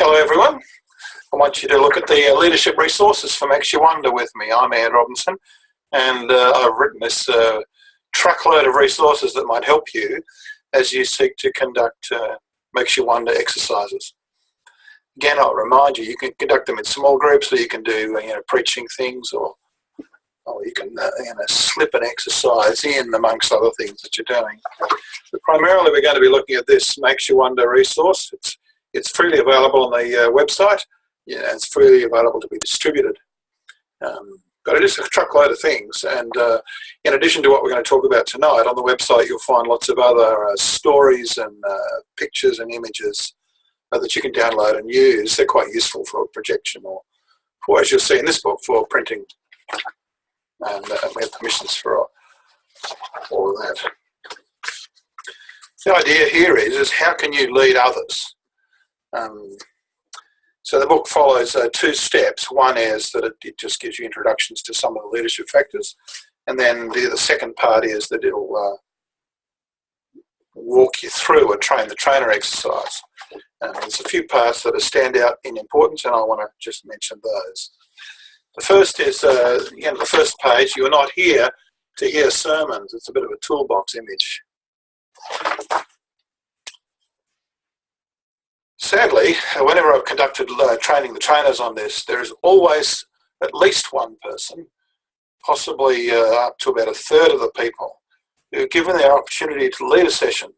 Hello everyone. I want you to look at the leadership resources for Makes You Wonder with me. I'm Ian Robinson, and I've written this truckload of resources that might help you as you seek to conduct Makes You Wonder exercises. Again, I'll remind you, you can conduct them in small groups, or you can do preaching things, or you can slip an exercise in amongst other things that you're doing. But primarily we're going to be looking at this Makes You Wonder resource. It's freely available on the website. It's freely available to be distributed. But it is a truckload of things, and in addition to what we're going to talk about tonight, on the website you'll find lots of other stories and pictures and images that you can download and use. They're quite useful for projection, or for, as you'll see in this book, for printing. And we have permissions for all of that. The idea here is how can you lead others? So the book follows two steps. One is that it just gives you introductions to some of the leadership factors, and then the second part is that it'll walk you through a train the trainer exercise. There's a few parts that stand out in importance, and I want to just mention those. The first is, the first page, you're not here to hear sermons. It's a bit of a toolbox image. Sadly, whenever I've conducted training the trainers on this, there is always at least one person, possibly up to about a third of the people, who, given their opportunity to lead a session,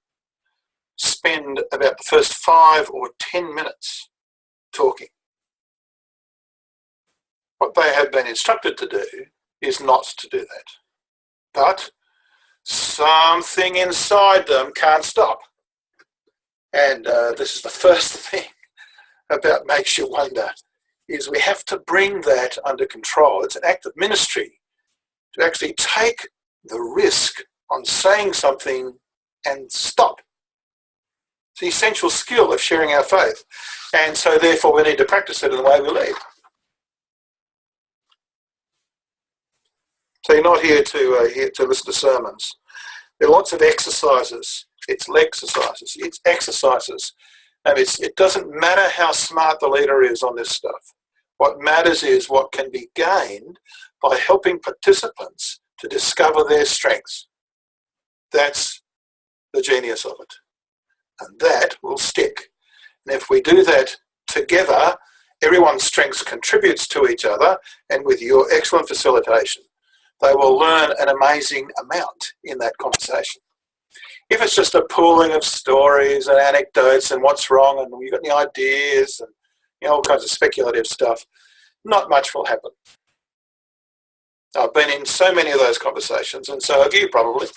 spend about the first 5 or 10 minutes talking. What they have been instructed to do is not to do that. But something inside them can't stop. And this is the first thing about Makes You Wonder, is we have to bring that under control. It's an act of ministry to actually take the risk on saying something and stop. It's the essential skill of sharing our faith. And so therefore we need to practice it in the way we lead. So you're not here to listen to sermons. There are lots of exercises. It's exercises. It's exercises. And it doesn't matter how smart the leader is on this stuff. What matters is what can be gained by helping participants to discover their strengths. That's the genius of it. And that will stick. And if we do that together, everyone's strengths contributes to each other, and with your excellent facilitation, they will learn an amazing amount in that conversation. If it's just a pooling of stories and anecdotes and what's wrong and you've got any ideas and all kinds of speculative stuff, not much will happen. I've been in so many of those conversations, and so have you probably.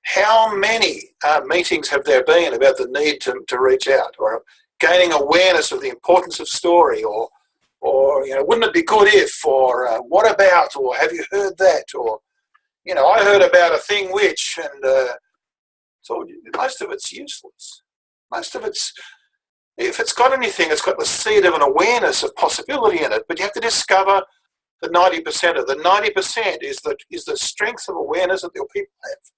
How many meetings have there been about the need to reach out, or gaining awareness of the importance of story, or wouldn't it be good if, or what about, or have you heard that, or I heard about a thing which, and so most of it's useless. Most of it's, if it's got anything, it's got the seed of an awareness of possibility in it, but you have to discover the 90% of the 90% is the strength of awareness that your people have.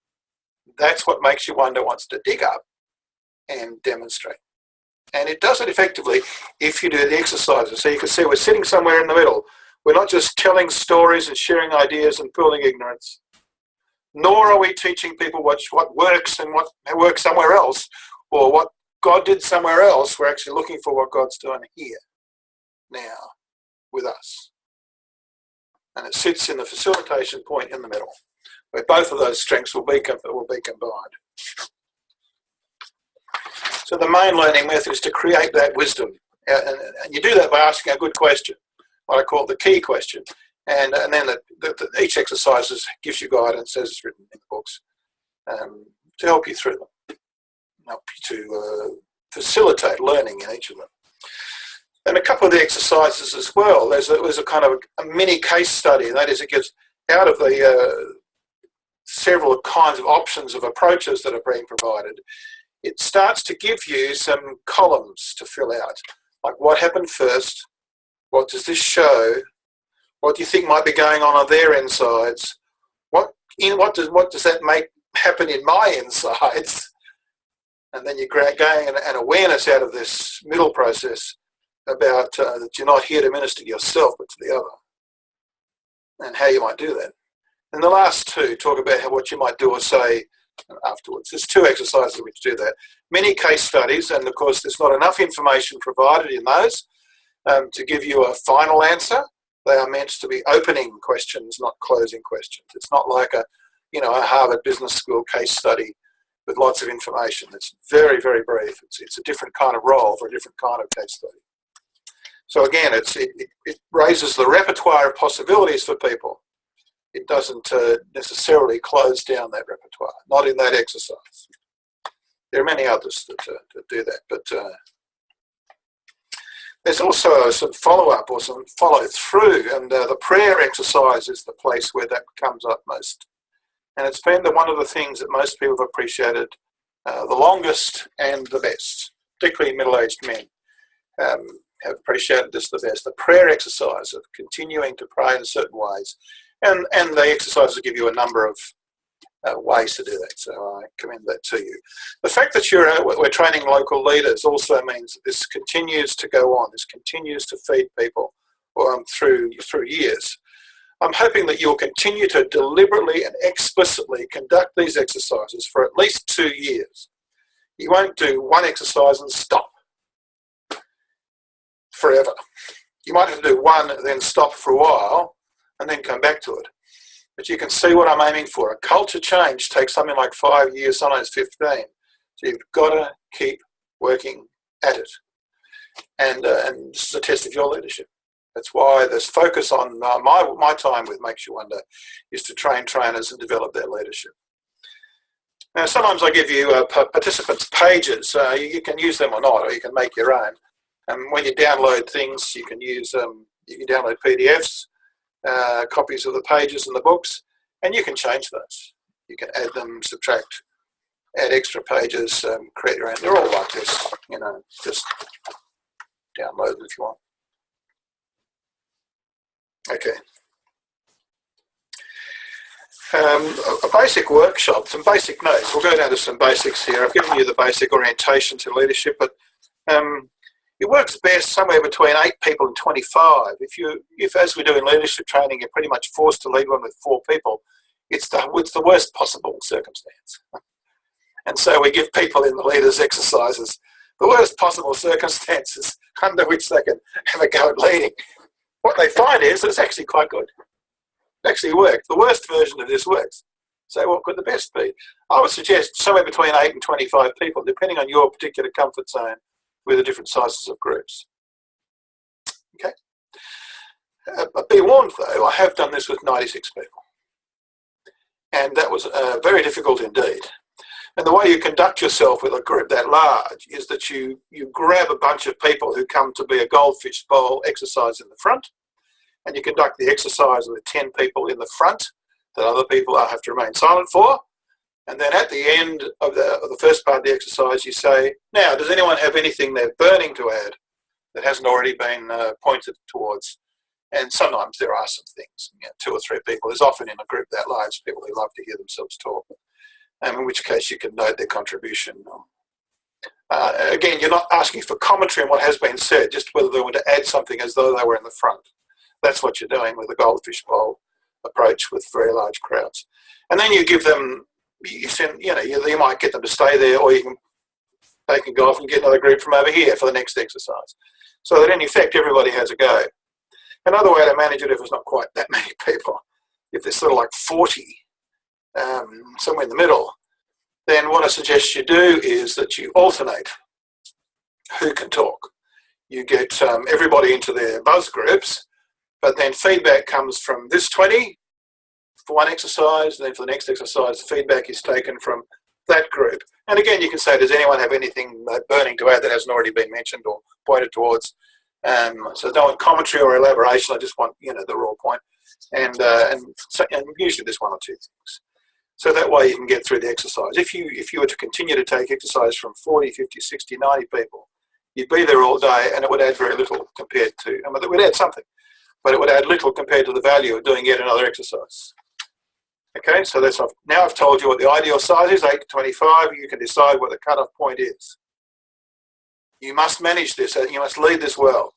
That's what Makes You Wonder wants to dig up and demonstrate. And it does it effectively if you do the exercises. So you can see we're sitting somewhere in the middle. We're not just telling stories and sharing ideas and pooling ignorance. Nor are we teaching people what works and what works somewhere else, or what God did somewhere else. We're actually looking for what God's doing here, now, with us. And it sits in the facilitation point in the middle, where both of those strengths will be combined. So the main learning method is to create that wisdom. And you do that by asking a good question, what I call the key question. And then each exercise gives you guidance, as it's written in the books, to help you through them, help you to facilitate learning in each of them. And a couple of the exercises as well, there's a kind of a mini case study, and that is it gives, out of the several kinds of options of approaches that are being provided, it starts to give you some columns to fill out, like what happened first, what does this show, what do you think might be going on their insides, what does that make happen in my insides, and then you gain an awareness out of this middle process about that you're not here to minister to yourself, but to the other, and how you might do that. And the last two talk about what you might do or say afterwards. There's two exercises which do that. Many case studies, and of course there's not enough information provided in those to give you a final answer. They are meant to be opening questions, not closing questions. It's not like a Harvard Business School case study with lots of information. It's very, very brief. It's a different kind of role for a different kind of case study. So again, it raises the repertoire of possibilities for people. It doesn't necessarily close down that repertoire, not in that exercise. There are many others that do that, but there's also some follow-up or some follow-through, and the prayer exercise is the place where that comes up most. And it's been one of the things that most people have appreciated the longest and the best, particularly middle-aged men have appreciated this the best. The prayer exercise of continuing to pray in certain ways. And the exercises give you a number of ways to do that, so I commend that to you. The fact that we're training local leaders also means that this continues to go on. This continues to feed people through years. I'm hoping that you'll continue to deliberately and explicitly conduct these exercises for at least 2 years. You won't do one exercise and stop forever. You might have to do one and then stop for a while and then come back to it. But you can see what I'm aiming for. A culture change takes something like 5 years, sometimes 15. So you've got to keep working at it. And this is a test of your leadership. That's why this focus on my time with Makes You Wonder is to train trainers and develop their leadership. Now, sometimes I give you participants pages. You can use them or not, or you can make your own. And when you download things, you can use you can download PDFs, copies of the pages and the books, and you can change those. You can add them, subtract, add extra pages, create your own. They're all like this, just download them if you want. Okay. A basic workshop, some basic notes. We'll go down to some basics here. I've given you the basic orientation to leadership, but it works best somewhere between 8 people and 25. If as we do in leadership training, you're pretty much forced to lead one with 4 people, it's the worst possible circumstance. And so we give people in the leaders exercises the worst possible circumstances under which they can have a go at leading. What they find is that it's actually quite good. It actually worked. The worst version of this works. So what could the best be? I would suggest somewhere between 8 and 25 people, depending on your particular comfort zone with the different sizes of groups. Okay? But be warned, though, I have done this with 96 people. And that was very difficult indeed. And the way you conduct yourself with a group that large is that you grab a bunch of people who come to be a goldfish bowl exercise in the front, and you conduct the exercise with 10 people in the front that other people have to remain silent for. And then at the end of the first part of the exercise, you say, now, does anyone have anything they're burning to add that hasn't already been pointed towards? And sometimes there are some things, 2 or 3 people. There's often in a group that large people who love to hear themselves talk. In which case you can note their contribution. Again, you're not asking for commentary on what has been said, just whether they want to add something as though they were in the front. That's what you're doing with the goldfish bowl approach with very large crowds. And then you give them, you might get them to stay there, or they can go off and get another group from over here for the next exercise. So that in effect, everybody has a go. Another way to manage it, if it's not quite that many people, if there's sort of like 40, somewhere in the middle, then what I suggest you do is that you alternate who can talk. You get everybody into their buzz groups, but then feedback comes from this 20 for one exercise, and then for the next exercise, feedback is taken from that group. And again, you can say, does anyone have anything burning to add that hasn't already been mentioned or pointed towards? So I don't want commentary or elaboration, I just want, the raw point. And usually there's 1 or 2 things. So that way you can get through the exercise. If you were to continue to take exercise from 40, 50, 60, 90 people, you'd be there all day, and it would add very little compared to, it would add something, but it would add little compared to the value of doing yet another exercise. Okay, so now I've told you what the ideal size is, 8 to 25. You can decide what the cutoff point is. You must manage this. You must lead this well,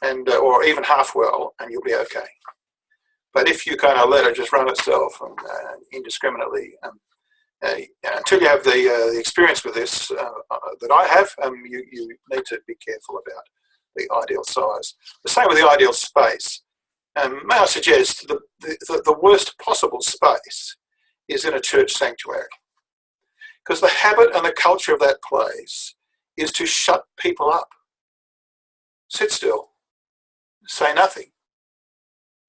and or even half well, and you'll be okay. But if you kind of let it just run itself and, indiscriminately, until you have the experience with this that I have, you need to be careful about the ideal size. The same with the ideal space. May I suggest the worst possible space is in a church sanctuary, because the habit and the culture of that place is to shut people up. Sit still, say nothing,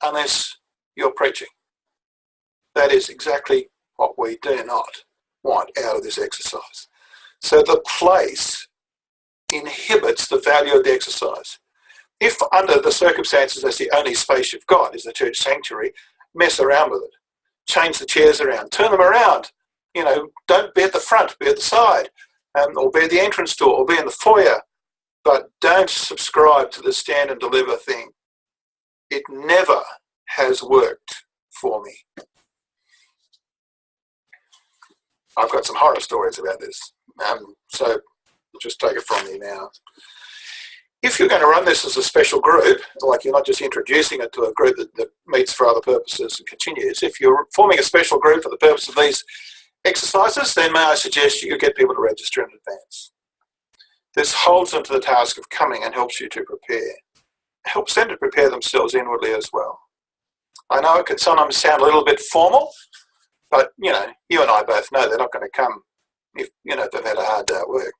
unless you're preaching. That is exactly what we do not want out of this exercise. So the place inhibits the value of the exercise. If under the circumstances that's the only space you've got is the church sanctuary, mess around with it. Change the chairs around, turn them around. Don't be at the front, be at the side, or be at the entrance door, or be in the foyer. But don't subscribe to the stand and deliver thing. It never has worked for me. I've got some horror stories about this, so just take it from me now. If you're going to run this as a special group, like you're not just introducing it to a group that meets for other purposes and continues, if you're forming a special group for the purpose of these exercises, then may I suggest you get people to register in advance. This holds them to the task of coming and helps you to prepare. It helps them to prepare themselves inwardly as well. I know it can sometimes sound a little bit formal, but, you and I both know they're not going to come if, they've had a hard day at work.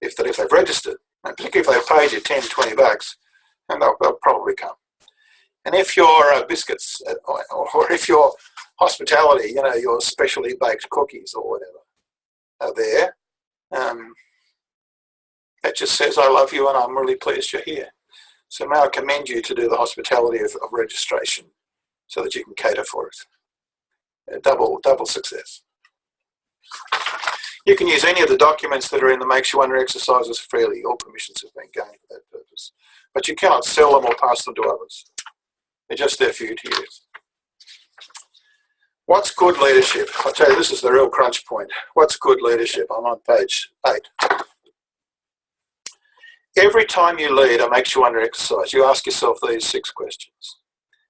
If they've registered, and particularly if they've paid you 10, 20 bucks, and they'll probably come. And if your biscuits, or if your hospitality, your specially baked cookies or whatever are there, that just says, I love you and I'm really pleased you're here. So may I commend you to do the hospitality of registration so that you can cater for it. Double success. You can use any of the documents that are in the Makes You Wonder exercises freely. All permissions have been gained for that purpose. But you cannot sell them or pass them to others. They're just there for you to use. What's good leadership? I'll tell you, this is the real crunch point. What's good leadership? I'm on page 8. Every time you lead a Makes You Wonder exercise, you ask yourself these 6 questions.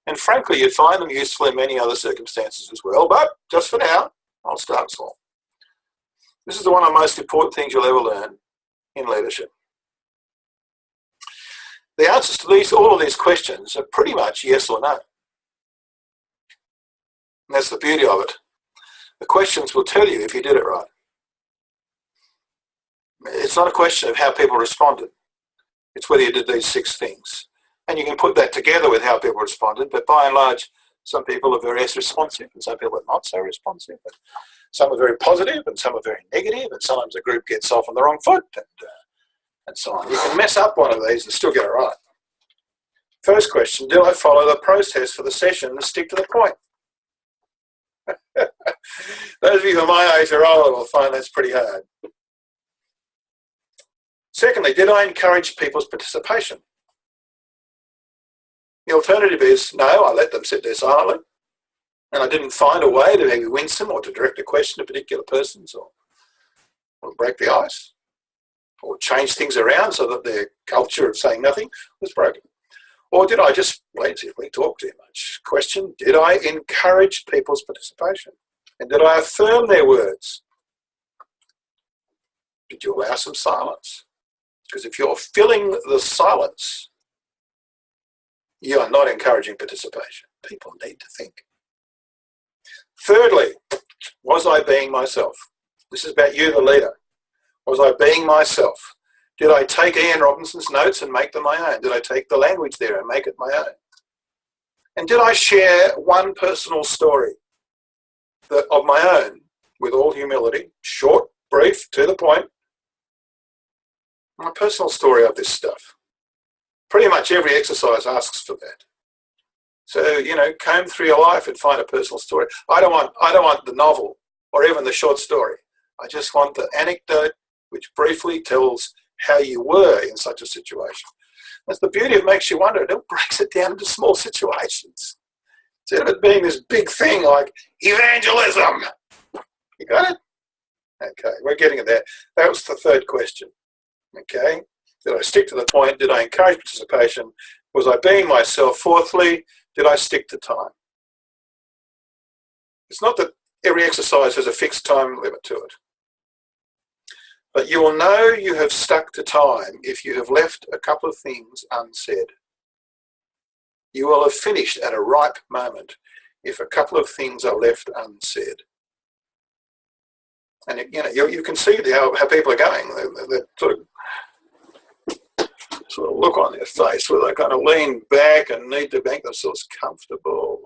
And frankly, you'd find them useful in many other circumstances as well, but just for now, I'll start small. This is one of the most important things you'll ever learn in leadership. The answers to all of these questions are pretty much yes or no. And that's the beauty of it. The questions will tell you if you did it right. It's not a question of how people responded. It's whether you did these 6 things. And you can put that together with how people responded, but by and large, some people are very responsive and some people are not so responsive. And some are very positive and some are very negative, and sometimes the group gets off on the wrong foot and so on. You can mess up one of these and still get it right. First question, do I follow the process for the session and stick to the point? Those of you who are my age or older will find that's pretty hard. Secondly, did I encourage people's participation? The alternative is no, I let them sit there silently, and I didn't find a way to maybe win some or to direct a question to particular persons or break the ice or change things around so that their culture of saying nothing was broken. Or did I just basically talk too much? Question, did I encourage people's participation? And did I affirm their words? Did you allow some silence? Because if you're filling the silence, you are not encouraging participation. People need to think. Thirdly, was I being myself? This is about you, the leader. Was I being myself? Did I take Ian Robinson's notes and make them my own? Did I take the language there and make it my own? And did I share one personal story of my own with all humility, short, brief, to the point, my personal story of this stuff? Pretty much every exercise asks for that. So, comb through your life and find a personal story. I don't want the novel or even the short story. I just want the anecdote which briefly tells how you were in such a situation. That's the beauty of Makes You Wonder. It breaks it down into small situations. Instead of it being this big thing like evangelism. You got it? Okay, we're getting it there. That was the third question. Okay? Did I stick to the point? Did I encourage participation? Was I being myself? Fourthly, did I stick to time? It's not that every exercise has a fixed time limit to it. But you will know you have stuck to time if you have left a couple of things unsaid. You will have finished at a ripe moment if a couple of things are left unsaid. And you can see how people are going. They sort of look on their face where they kind of lean back and need to make themselves comfortable.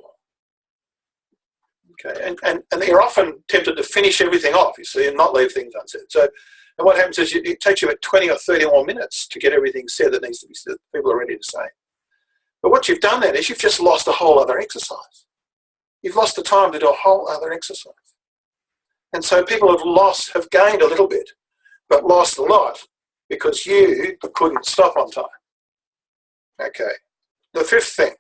Okay, and they're often tempted to finish everything off, you see, and not leave things unsaid. So, and what happens is it takes you about 20 or 30 more minutes to get everything said that needs to be said, people are ready to say. But what you've done then is you've just lost a whole other exercise. You've lost the time to do a whole other exercise. And so people have gained a little bit, but lost a lot because you couldn't stop on time. Okay. The fifth thing.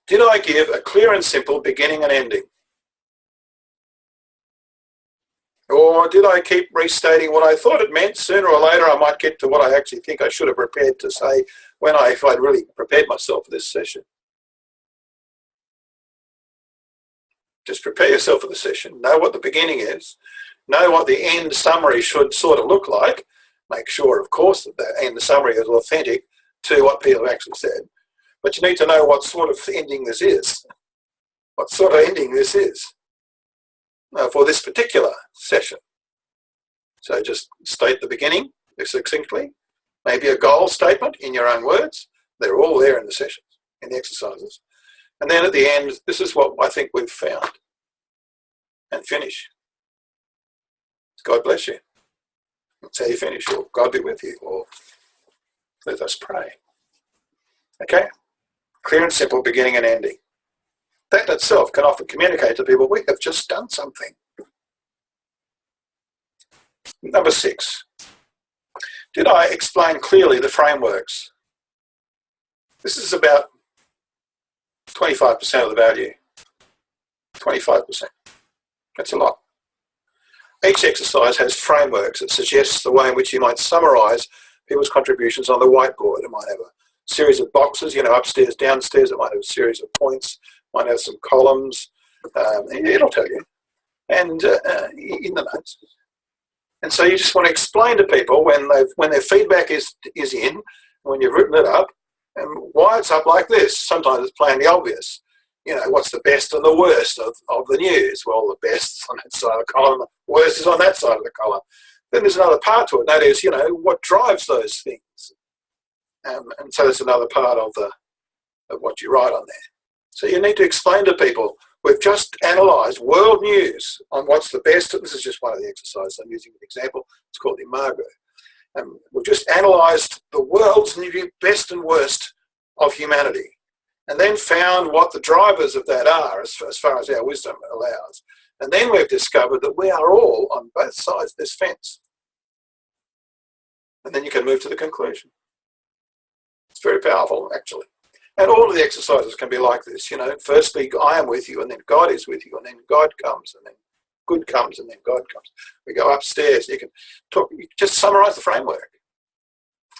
Did I give a clear and simple beginning and ending? Or did I keep restating what I thought it meant? Sooner or later I might get to what I actually think I should have prepared to say if I'd really prepared myself for this session. Just prepare yourself for the session. Know what the beginning is. Know what the end summary should sort of look like. Make sure, of course, that the end summary is authentic to what people have actually said. But you need to know what sort of ending this is. What sort of ending this is for this particular session. So just state the beginning succinctly. Maybe a goal statement in your own words. They're all there in the sessions, in the exercises. And then at the end, this is what I think we've found. And finish. God bless you. That's how you finish. Or God be with you. Or let us pray. Okay? Clear and simple beginning and ending. That in itself can often communicate to people, we have just done something. Number 6. Did I explain clearly the frameworks? This is about 25% of the value. 25%. That's a lot. Each exercise has frameworks that suggests the way in which you might summarise people's contributions on the whiteboard. It might have a series of boxes, upstairs, downstairs. It might have a series of points. It might have some columns. It'll tell you. And in the notes. And so you just want to explain to people when their feedback is in, when you've written it up, and why it's up like this. Sometimes it's plainly obvious. What's the best and the worst of the news? Well, the best is on that side of the column, the worst is on that side of the column. Then there's another part to it, and that is, what drives those things. And so that's another part of what you write on there. So you need to explain to people, we've just analysed world news on what's the best. This is just one of the exercises I'm using as an example. It's called the MYW. We've just analysed the world's best and worst of humanity, and then found what the drivers of that are as far as our wisdom allows. And then we've discovered that we are all on both sides of this fence. And then you can move to the conclusion. It's very powerful, actually. And all of the exercises can be like this. Firstly, I am with you, and then God is with you, and then God comes, and then good comes, and then God comes. We go upstairs. You can talk. You just summarise the framework.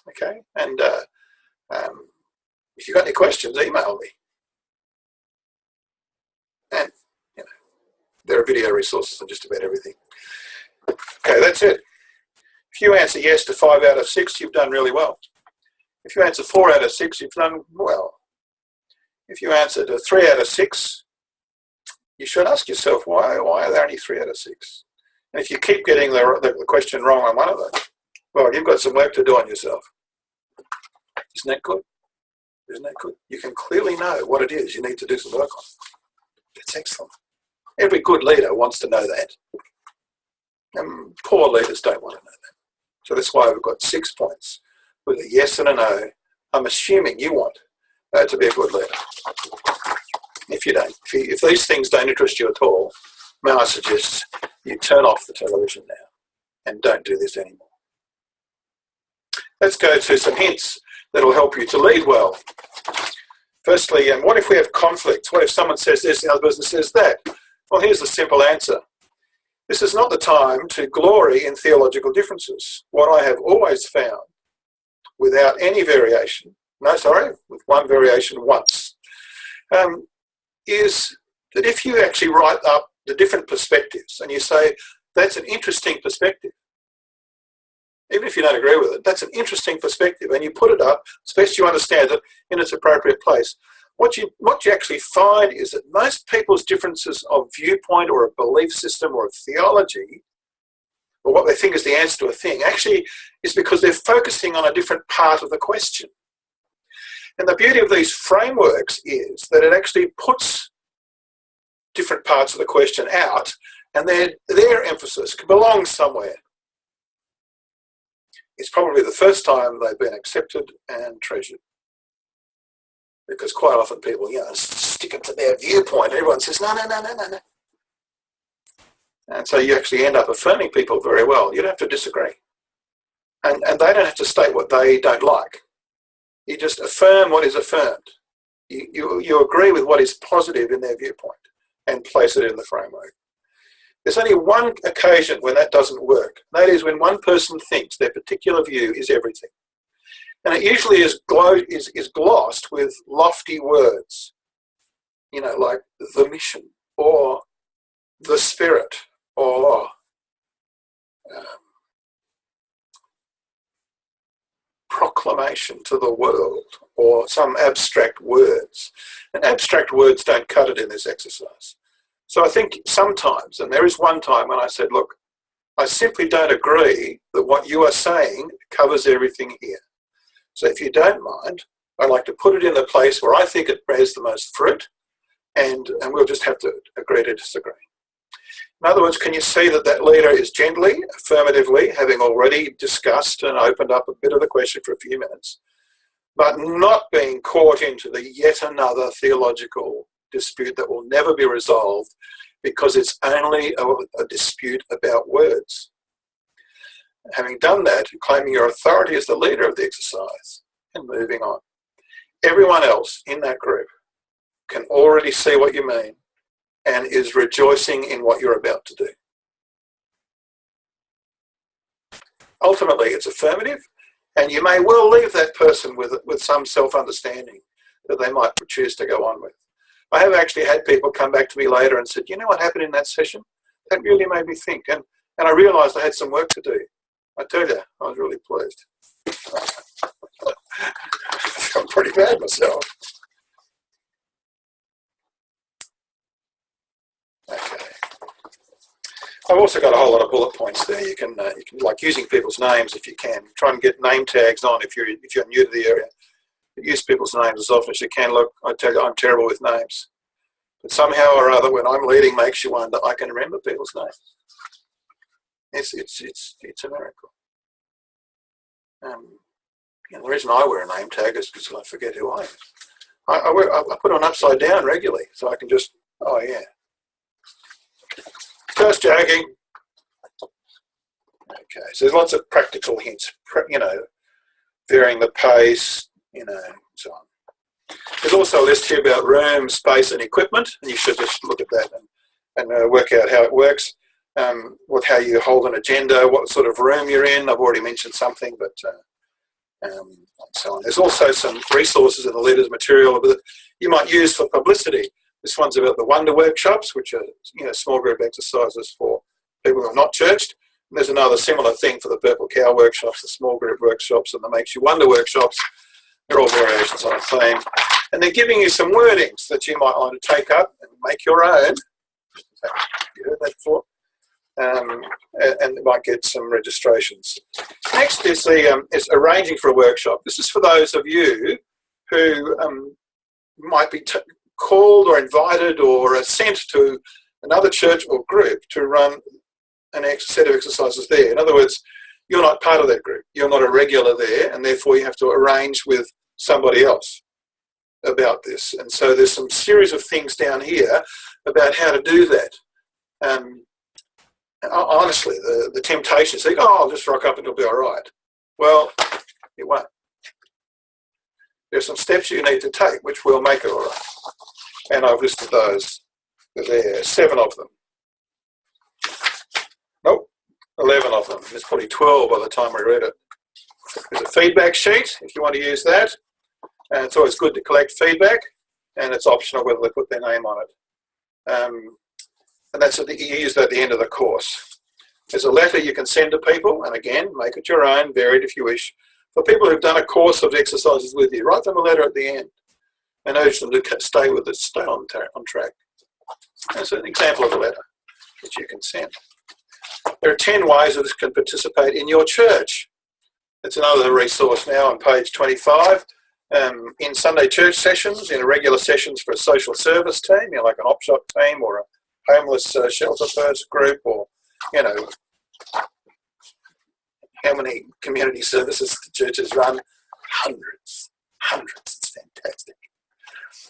Okay? And if you've got any questions, email me. And, there are video resources on just about everything. Okay, that's it. If you answer yes to 5 out of 6, you've done really well. If you answer 4 out of 6, you've done well. If you answer to 3 out of 6, you should ask yourself, why are there only 3 out of 6? And if you keep getting the question wrong on one of them, well, you've got some work to do on yourself. Isn't that good? Isn't that good? You can clearly know what it is you need to do some work on. That's excellent. Every good leader wants to know that. And poor leaders don't want to know that. So that's why we've got 6 points with a yes and a no. I'm assuming you want to be a good leader. If you don't, if these things don't interest you at all, may I suggest you turn off the television now and don't do this anymore. Let's go to some hints that will help you to lead well. Firstly, what if we have conflicts? What if someone says this and the other person says that? Well, here's the simple answer. This is not the time to glory in theological differences. What I have always found, without any variation, with one variation once, is that if you actually write up the different perspectives and you say, that's an interesting perspective, even if you don't agree with it, that's an interesting perspective, and you put it up, especially you understand it in its appropriate place, what you actually find is that most people's differences of viewpoint or a belief system or a theology, or what they think is the answer to a thing, actually is because they're focusing on a different part of the question. And the beauty of these frameworks is that it actually puts different parts of the question out, and their emphasis belongs somewhere. It's probably the first time they've been accepted and treasured. Because quite often people, stick it to their viewpoint. Everyone says, no. And so you actually end up affirming people very well. You don't have to disagree. And they don't have to state what they don't like. You just affirm what is affirmed. You agree with what is positive in their viewpoint and place it in the framework. There's only one occasion when that doesn't work. That is when one person thinks their particular view is everything. And it usually is glossed with lofty words, like the mission or the spirit or proclamation to the world or some abstract words. And abstract words don't cut it in this exercise. So I think sometimes, and there is one time when I said, look, I simply don't agree that what you are saying covers everything here. So if you don't mind, I'd like to put it in the place where I think it bears the most fruit, and we'll just have to agree to disagree. In other words, can you see that leader is gently, affirmatively, having already discussed and opened up a bit of the question for a few minutes, but not being caught into the yet another theological dispute that will never be resolved because it's only a dispute about words. Having done that, claiming your authority as the leader of the exercise and moving on. Everyone else in that group can already see what you mean and is rejoicing in what you're about to do. Ultimately, it's affirmative, and you may well leave that person with some self-understanding that they might choose to go on with. I have actually had people come back to me later and said, you know what happened in that session? That really made me think, and I realised I had some work to do. I tell you, I was really pleased. I'm pretty bad myself. Okay. I've also got a whole lot of bullet points there. You can like using people's names if you can. Try and get name tags on if you're new to the area. Use people's names as often as you can. Look, I tell you, I'm terrible with names. But somehow or other, when I'm leading makes you wonder, I can remember people's names. It's a miracle. The reason I wear a name tag is because I forget who I am. I put on upside down regularly, so I can just, oh yeah. Just joking. Okay, so there's lots of practical hints, varying the pace, and so on. There's also a list here about room, space, and equipment, and you should just look at that and work out how it works. How you hold an agenda, what sort of room you're in. I've already mentioned something, but and so on. There's also some resources in the leader's material that you might use for publicity. This one's about the Wonder Workshops, which are small group exercises for people who are not churched. And there's another similar thing for the Purple Cow workshops, the small group workshops, and the Makes You Wonder workshops. They're all variations on a theme. And they're giving you some wordings that you might want to take up and make your own. You heard that before? And they might get some registrations. Next is arranging for a workshop. This is for those of you who might be called or invited or sent to another church or group to run an set of exercises there. In other words, you're not part of that group. You're not a regular there, and therefore you have to arrange with somebody else about this. And so there's some series of things down here about how to do that. Honestly, the temptation is to think, I'll just rock up and it'll be all right. Well, it won't. There's some steps you need to take which will make it all right. And I've listed those there, 7 of them. 11 of them. There's probably 12 by the time we read it. There's a feedback sheet if you want to use that. And it's always good to collect feedback, and it's optional whether they put their name on it. And that's you use that at the end of the course. There's a letter you can send to people, and again, make it your own, varied if you wish. For people who've done a course of exercises with you, write them a letter at the end and urge them to stay with it, stay on track. That's an example of a letter that you can send. There are 10 ways that this can participate in your church. It's another resource now on page 25. In Sunday church sessions, in regular sessions for a social service team, like an op shop team or a homeless shelter first group, or, how many community services the churches run? Hundreds. It's fantastic.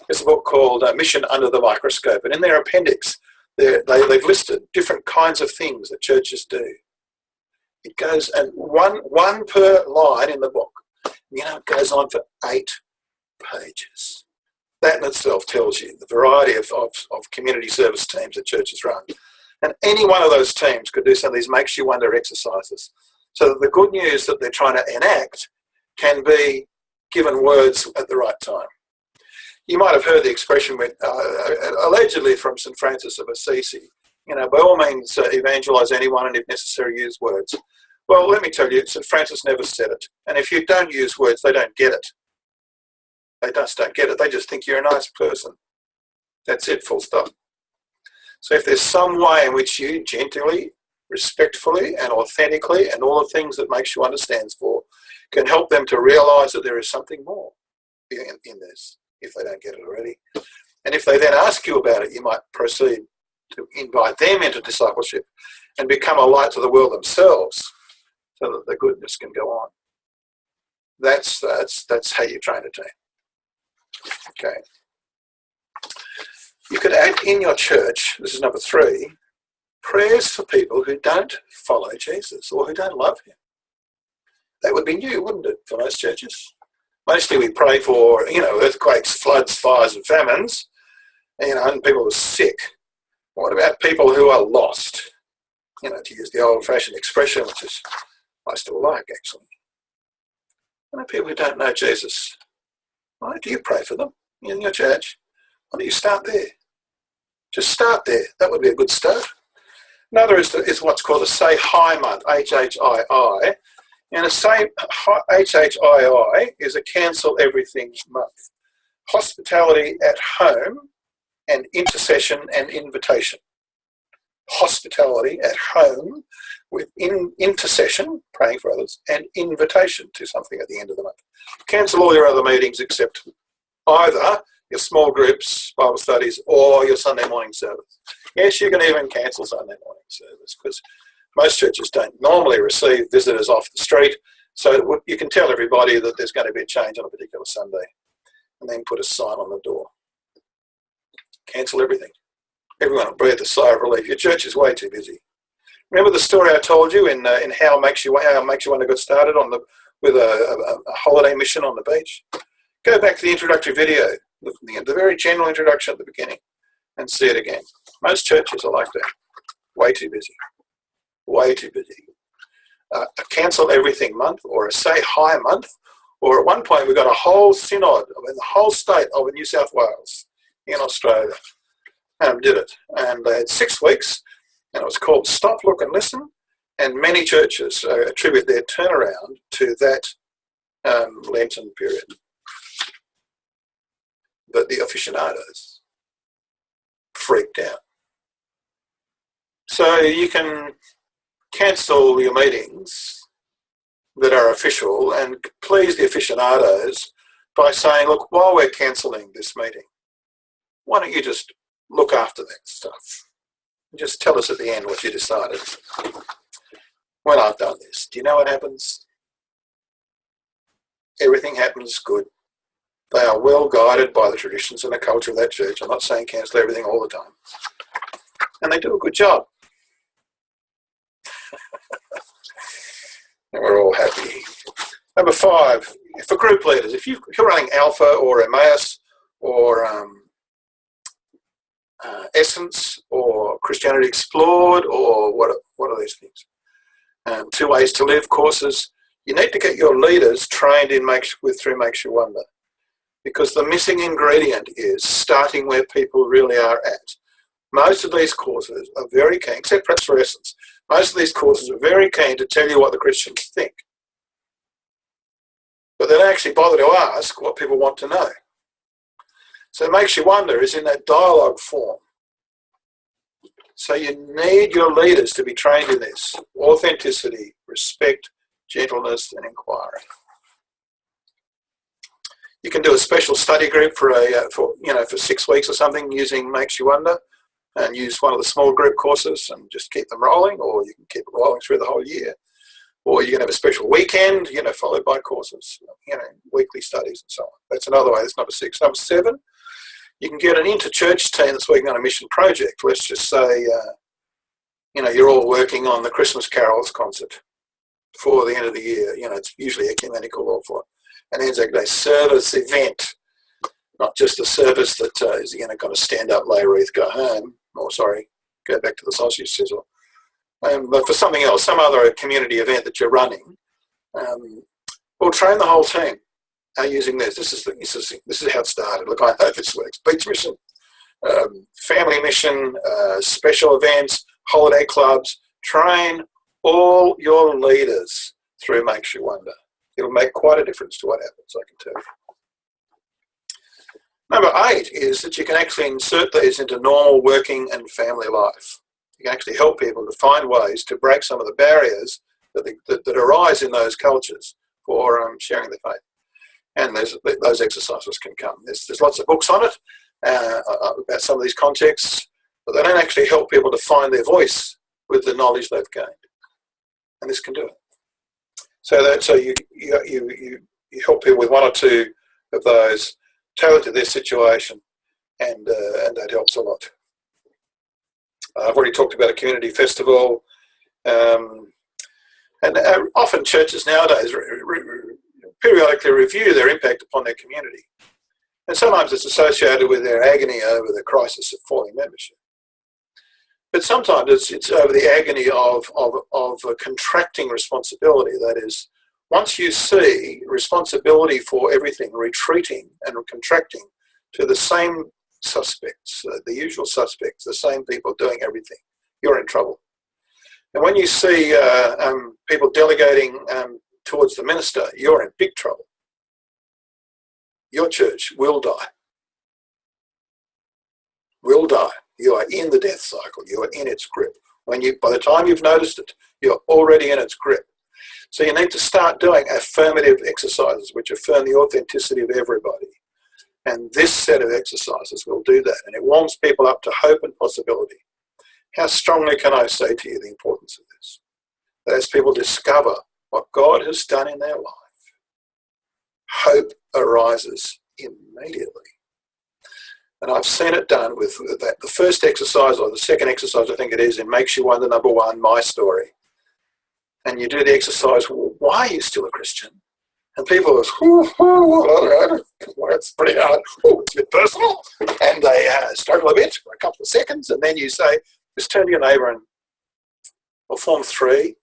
There's a book called Mission Under the Microscope, and in their appendix, they've listed different kinds of things that churches do. It goes, and one per line in the book. It goes on for 8 pages. That in itself tells you the variety of community service teams that churches run. And any one of those teams could do some of these makes you wonder exercises. So that the good news that they're trying to enact can be given words at the right time. You might have heard the expression, allegedly from St. Francis of Assisi, by all means evangelise anyone and if necessary use words. Well, let me tell you, St. Francis never said it. And if you don't use words, they don't get it. They just don't get it. They just think you're a nice person. That's it, full stop. So if there's some way in which you gently, respectfully and authentically, and all the things that makes you understands for, can help them to realise that there is something more in this, if they don't get it already. And if they then ask you about it, you might proceed to invite them into discipleship and become a light to the world themselves, so that the goodness can go on. That's how you train a team. Okay. You could add in your church, this is number 3, prayers for people who don't follow Jesus or who don't love him. That would be new, wouldn't it, for most churches? Mostly we pray for, earthquakes, floods, fires and famines, and people are sick. What about people who are lost? To use the old-fashioned expression, which is I still like, actually. People who don't know Jesus, why do you pray for them in your church? Why don't you start there? Just start there. That would be a good start. Another is what's called a Say Hi month, HHII. And a Say HHII is a Cancel Everything month. Hospitality at home and intercession and invitation. Hospitality at home with intercession, praying for others, and invitation to something at the end of the month. Cancel all your other meetings except either your small groups, Bible studies, or your Sunday morning service. Yes, you can even cancel Sunday morning service because most churches don't normally receive visitors off the street, so you can tell everybody that there's going to be a change on a particular Sunday and then put a sign on the door. Cancel everything. Everyone will breathe a sigh of relief. Your church is way too busy. Remember the story I told you in how it makes you want to get started with a holiday mission on the beach? Go back to the introductory video, the very general introduction at the beginning, and see it again. Most churches are like that. Way too busy. Way too busy. A Cancel Everything month, or a Say Hi month, or at one point we got a whole synod in the whole state of New South Wales in Australia. Did it. And they had 6 weeks, and it was called Stop, Look and Listen, and many churches attribute their turnaround to that Lenten period. But the aficionados freaked out. So you can cancel your meetings that are official and please the aficionados by saying, look, while we're cancelling this meeting, why don't you just look after that stuff? Just tell us at the end what you decided. When I've done this, do you know what happens? Everything happens good. They are well guided by the traditions and the culture of that church. I'm not saying cancel everything all the time. And they do a good job. And we're all happy. Number 5, for group leaders, if you're running Alpha or Emmaus or Essence or Christianity Explored or what are these things? 2 Ways to Live courses. You need to get your leaders trained through Makes You Wonder, because the missing ingredient is starting where people really are at. Most of these courses are very keen, except perhaps for Essence, most of these courses are very keen to tell you what the Christians think. But they don't actually bother to ask what people want to know. So it Makes You Wonder is in that dialogue form. So you need your leaders to be trained in this: authenticity, respect, gentleness, and inquiry. You can do a special study group for 6 weeks or something using Makes You Wonder, and use one of the small group courses and just keep them rolling, or you can keep it rolling through the whole year. Or you can have a special weekend, followed by courses, weekly studies and so on. That's another way. That's number 6. Number 7, you can get an inter-church team that's working on a mission project. Let's just say, you're all working on the Christmas Carols concert for the end of the year. It's usually ecumenical or for an Anzac Day service event, not just a service that is going to stand up, lay a wreath, go home, go back to the sausage sizzle. But for something else, some other community event that you're running, we'll train the whole team using this. This is how it started. Look, I know this works. Beach mission, family mission, special events, holiday clubs. Train all your leaders through Makes You Wonder. It'll make quite a difference to what happens, I can tell you. Number 8 is that you can actually insert these into normal working and family life. You can actually help people to find ways to break some of the barriers that arise in those cultures for sharing their faith. And those exercises can come. There's lots of books on it about some of these contexts, but they don't actually help people to find their voice with the knowledge they've gained. And this can do it. So you help people with 1 or 2 of those, tailored to their situation, and that helps a lot. I've already talked about a community festival, and often churches nowadays periodically review their impact upon their community, and sometimes it's associated with their agony over the crisis of falling membership. But sometimes it's over the agony of contracting responsibility. That is, once you see responsibility for everything retreating and contracting to the same suspects, the usual suspects, the same people doing everything, you're in trouble. And when you see people delegating towards the minister, you're in big trouble. Your church will die. Will die. You are in the death cycle. You are in its grip. By the time you've noticed it, you're already in its grip. So you need to start doing affirmative exercises which affirm the authenticity of everybody. And this set of exercises will do that. And it warms people up to hope and possibility. How strongly can I say to you the importance of this? That as people discover what God has done in their life, hope arises immediately. And I've seen it done with that. The first exercise, or the second exercise, I think it is, in Makes You Wonder, number 1, My Story. And you do the exercise, well, why are you still a Christian? And people are, it's pretty hard, it's a bit personal. And they struggle a bit for a couple of seconds. And then you say, just turn to your neighbour and we'll form 3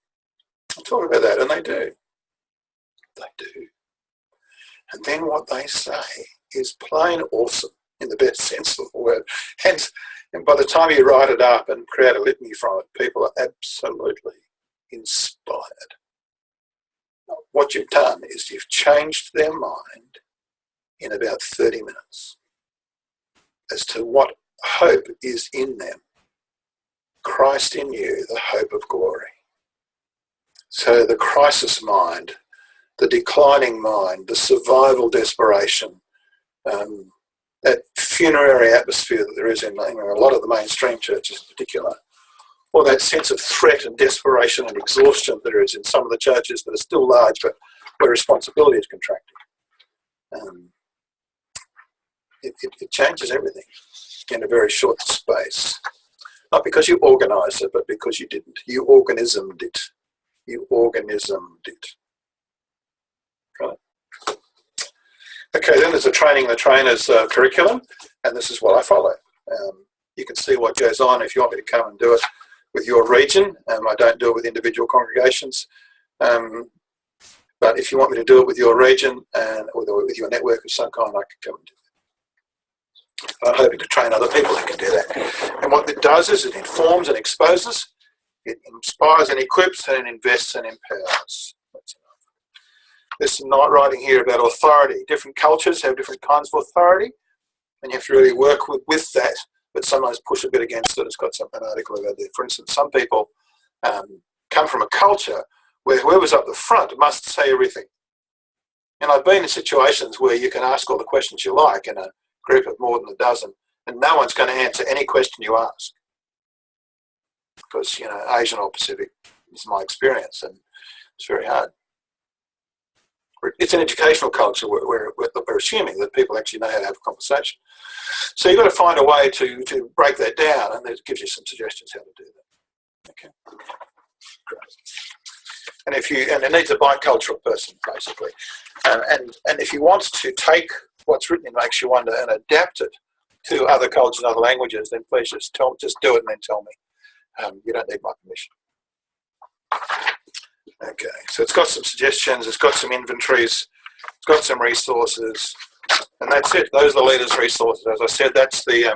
and talk about that. And they do. They do. And then what they say is plain awesome in the best sense of the word. And by the time you write it up and create a litany from it, people are absolutely inspired. What you've done is you've changed their mind in about 30 minutes as to what hope is in them. Christ in you, the hope of glory. So the crisis mind, the declining mind, the survival desperation, that funerary atmosphere that there is in a lot of the mainstream churches in particular, or that sense of threat and desperation and exhaustion that there is in some of the churches that are still large but where responsibility is contracting. It changes everything in a very short space. Not because you organised it, but because you didn't. You organismed it. You organismed it. Got it? Okay, then there's a training the trainers curriculum, and this is what I follow. You can see what goes on if you want me to come and do it. with your region. I don't do it with individual congregations. But if you want me to do it with your region or with your network of some kind, I can come and do that. I'm hoping to train other people who can do that. And what it does is it informs and exposes, it inspires and equips, and it invests and empowers. That's enough. There's some night writing here about authority. Different cultures have different kinds of authority, and you have to really work with that, but sometimes push a bit against it. It's got an article about that. For instance, some people come from a culture where whoever's up the front must say everything. And I've been in situations where you can ask all the questions you like in a group of more than a dozen, and no one's going to answer any question you ask. Because, Asian or Pacific is my experience, and it's very hard. It's an educational culture where we're assuming that people actually know how to have a conversation. So you've got to find a way to break that down, and it gives you some suggestions how to do that. Okay. Great. And it needs a bicultural person, basically. And if you want to take what's written in Makes You Wonder and adapt it to other cultures and other languages, then please just do it and then tell me. You don't need my permission. Okay, so it's got some suggestions, it's got some inventories, it's got some resources, and that's it. Those are the leaders' resources. As I said, that's the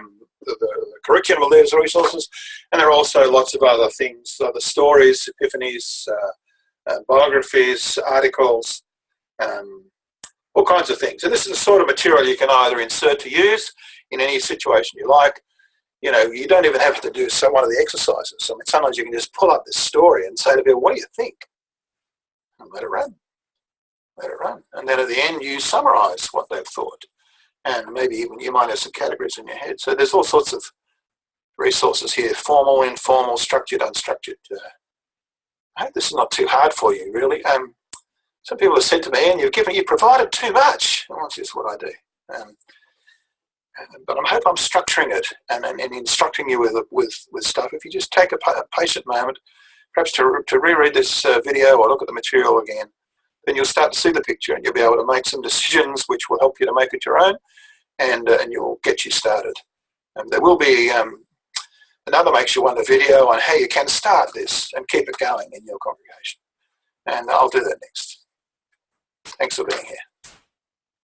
curriculum of leaders' resources, and there are also lots of other things, other stories, epiphanies, biographies, articles, all kinds of things. And this is the sort of material you can either insert to use in any situation you like. You don't even have to do one of the exercises. I mean, sometimes you can just pull up this story and say to people, what do you think? And let it run. Let it run. And then at the end, you summarise what they've thought. And maybe even you might have some categories in your head. So there's all sorts of resources here, formal, informal, structured, unstructured. I hope this is not too hard for you, really. Some people have said to me, and you provided too much. Well, that's just what I do. But I hope I'm structuring it and instructing you with stuff. If you just take a patient moment, perhaps to reread this video or look at the material again, then you'll start to see the picture and you'll be able to make some decisions which will help you to make it your own, and you'll get you started. There will be another Makes You Wonder video on how you can start this and keep it going in your congregation. And I'll do that next. Thanks for being here.